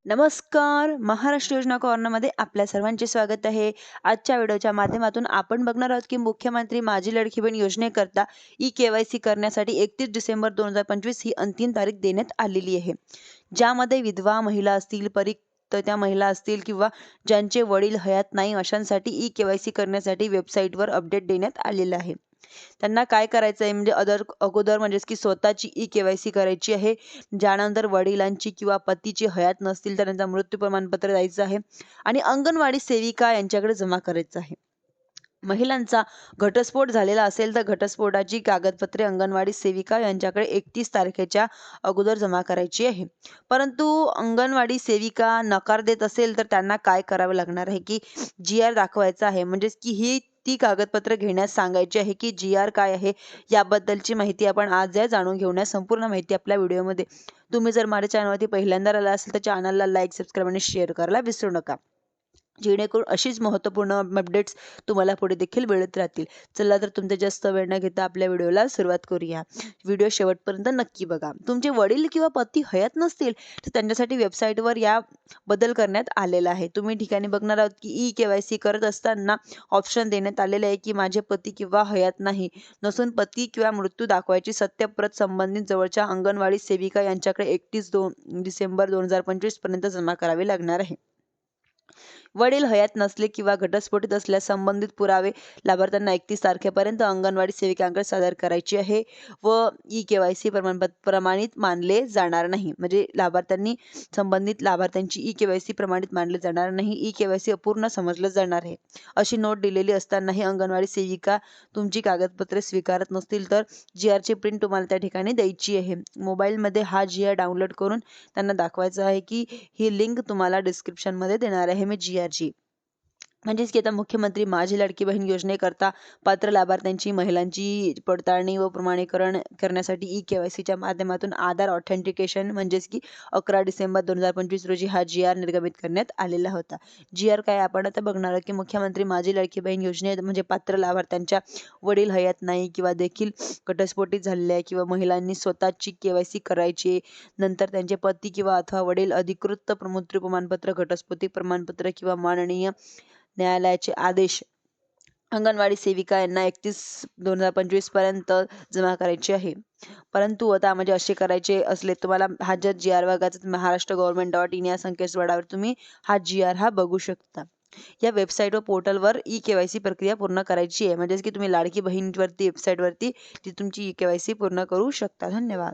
नमस्कार. महाराष्ट्र योजना कॉर्नरमध्ये आपल्या सर्वांचे स्वागत आहे. आजच्या व्हिडिओच्या माध्यमातून आपण बघणार आहोत की मुख्यमंत्री माझी लाडकी बहीण योजनेकरता ई-के-वाय-सी करण्यासाठी 31 डिसेंबर 2025 ही अंतिम तारीख देण्यात आलेली आहे. ज्यामध्ये विधवा महिला असतील, परित्यक्त्या महिला असतील किंवा ज्यांचे वडील हयात नाही अशांसाठी ई-के-वाय-सी करण्यासाठी वेबसाईटवर अपडेट देण्यात आलेलं आहे. त्यांना काय करायचं आहे म्हणजे अगोदर म्हणजेच की स्वतःची ई-के-वाय-सी करायची आहे. ज्यानंतर वडिलांची किंवा पतीची हयात नसतील तर त्यांचा मृत्यू प्रमाणपत्र द्यायचं आहे आणि अंगणवाडी सेविका यांच्याकडे जमा करायचं आहे. महिलांचा घटस्फोट झालेला असेल तर घटस्फोटाची कागदपत्रे अंगणवाडी सेविका यांच्याकडे 31 तारखेच्या अगोदर जमा करायची आहे. परंतु अंगणवाडी सेविका नकार देत असेल तर त्यांना काय करावं लागणार आहे की जी-आर दाखवायचा आहे. म्हणजेच की ही ती कागदपत्र घेण्यास सांगायची आहे की जी-आर काय आहे याबद्दलची माहिती आपण आज जाणून घेऊया. संपूर्ण माहिती आपल्या व्हिडिओमध्ये. तुम्ही जर माझ्या चॅनलवरती पहिल्यांदा आला असेल तर चॅनलला लाईक, सबस्क्राईब आणि शेअर करायला विसरू नका. जेणेकरून अशीच महत्त्वपूर्ण अपडेट्स तुम्हाला पुढे देखील मिळत राहतील. चला तर तुमचे जास्त वेळ न घेता आपल्या व्हिडिओला सुरुवात करूया. व्हिडिओ शेवटपर्यंत नक्की बघा. तुमचे वडील किंवा पती हयात नसतील तर त्यांच्यासाठी वेबसाईटवर या बदल करण्यात आलेला आहे. तुम्ही ठिकाणी बघणार आहोत की ई-के-वाय-सी करत असताना ऑप्शन देण्यात आलेले आहे की माझे पती किंवा हयात नाही नसून पती किंवा मृत्यू दाखवायची सत्यप्रत संबंधित जवळच्या अंगणवाडी सेविका यांच्याकडे 31 डिसेंबर 2025 पर्यंत जमा करावी लागणार आहे. वडील हयात नसले किंवा घटस्फोटित असल्यास संबंधित पुरावे लाभार्थ्यांना 31 तारखेपर्यंत अंगणवाडी सेविकांकडे सादर करायची आहे व ई-के-वाय-सी प्रमाणित मानले जाणार नाही. म्हणजे संबंधित लाभार्थ्यांची ई-के-वाय-सी प्रमाणित मानले जाणार नाही. ई-के-वाय-सी अपूर्ण समजलं जाणार आहे. अशी नोट दिलेली असतानाही अंगणवाडी सेविका तुमची कागदपत्रे स्वीकारत नसतील तर जी-आरची प्रिंट तुम्हाला त्या ठिकाणी द्यायची आहे. मोबाईलमध्ये हा जी-आर डाउनलोड करून त्यांना दाखवायचं आहे की ही लिंक तुम्हाला डिस्क्रिप्शनमध्ये देणार आहे मी जी-आरची. म्हणजेच की आता मुख्यमंत्री माझी लाडकी बहीण योजनेकरता पात्र लाभार्थ्यांची महिलांची पडताळणी व प्रमाणीकरण करण्यासाठी ई-के-वाय-सीच्या माध्यमातून आधार ऑथेंटिकेशन म्हणजेच की 11 डिसेंबर 2025 रोजी हा जी-आर निर्गमित करण्यात आलेला होता. जी-आर काय आपण आता बघणार आहोत की मुख्यमंत्री माझी लाडकी बहीण योजने म्हणजे पात्र लाभार्थ्यांच्या वडील हयात नाही किंवा देखील घटस्फोटित झालेल्या किंवा महिलांनी स्वतःची के-वाय-सी करायची नंतर त्यांचे पती किंवा अथवा वडील अधिकृत मृत्यू प्रमाणपत्र, घटस्फोटी प्रमाणपत्र किंवा माननीय न्यायालयाचे आदेश अंगणवाडी सेविका यांना 31/2025 पर्यंत जमा करायचे आहे. परंतु आता म्हणजे असे करायचे असले तुम्हाला हा जर जी-आर बघायचा maharashtra.government.in या संकेतस्थळावर तुम्ही हा जी-आर बघू शकता. या वेबसाईट व पोर्टलवर ई-के-वाय-सी प्रक्रिया पूर्ण करायची आहे. म्हणजेच की तुम्ही लाडकी बहीणवरती वेबसाईटवरती ती तुमची ई-के-वाय-सी पूर्ण करू शकता. धन्यवाद.